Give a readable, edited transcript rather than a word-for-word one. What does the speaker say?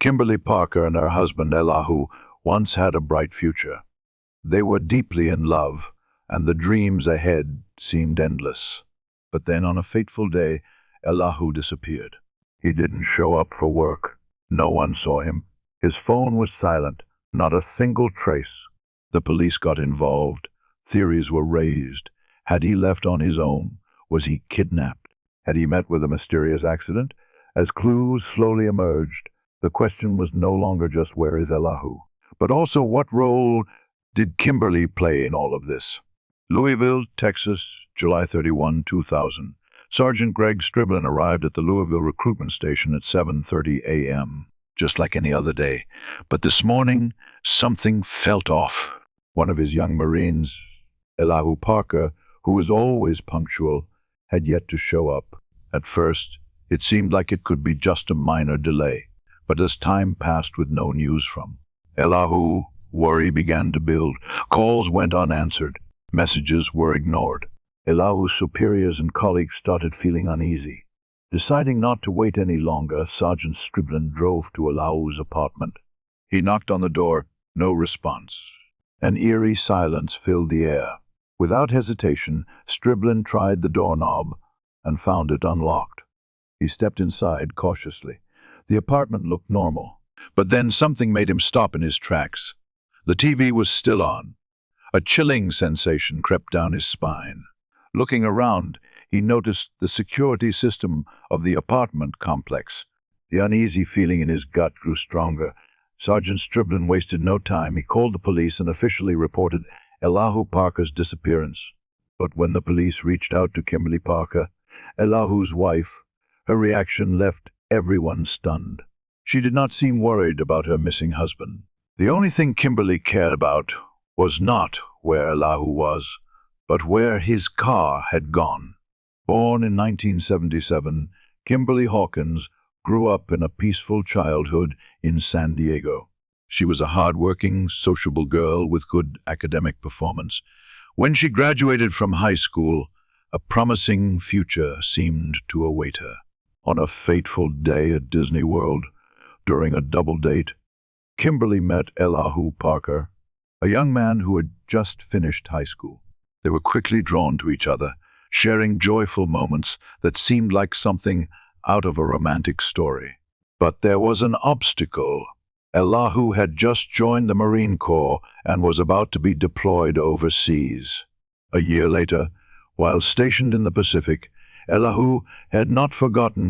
Kimberly Parker and her husband Elahu once had a bright future. They were deeply in love, and the dreams ahead seemed endless. But then on a fateful day, Elahu disappeared. He didn't show up for work. No one saw him. His phone was silent, not a single trace. The police got involved. Theories were raised. Had he left on his own? Was he kidnapped? Had he met with a mysterious accident? As clues slowly emerged, the question was no longer just where is Elahu, but also what role did Kimberly play in all of this? Louisville, Texas, July 31, 2000. Sergeant Greg Striblin arrived at the Louisville recruitment station at 7:30 a.m., just like any other day. But this morning, something felt off. One of his young Marines, Elahu Parker, who was always punctual, had yet to show up. At first, it seemed like it could be just a minor delay, but as time passed with no news from Elahu, worry began to build. Calls went unanswered. Messages were ignored. Elahu's superiors and colleagues started feeling uneasy. Deciding not to wait any longer, Sergeant Striblin drove to Elahu's apartment. He knocked on the door. No response. An eerie silence filled the air. Without hesitation, Striblin tried the doorknob and found it unlocked. He stepped inside cautiously. The apartment looked normal, but then something made him stop in his tracks. The TV was still on. A chilling sensation crept down his spine. Looking around, he noticed the security system of the apartment complex. The uneasy feeling in his gut grew stronger. Sergeant Striblin wasted no time. He called the police and officially reported Elahu Parker's disappearance. But when the police reached out to Kimberly Parker, Elahu's wife, her reaction left everyone stunned. She did not seem worried about her missing husband. The only thing Kimberly cared about was not where Elahu was, but where his car had gone. Born in 1977, Kimberly Hawkins grew up in a peaceful childhood in San Diego. She was a hard-working, sociable girl with good academic performance. When she graduated from high school, a promising future seemed to await her. On a fateful day at Disney World, during a double date, Kimberly met Elahu Parker, a young man who had just finished high school. They were quickly drawn to each other, sharing joyful moments that seemed like something out of a romantic story. But there was an obstacle. Elahu had just joined the Marine Corps and was about to be deployed overseas. A year later, while stationed in the Pacific, Elahu had not forgotten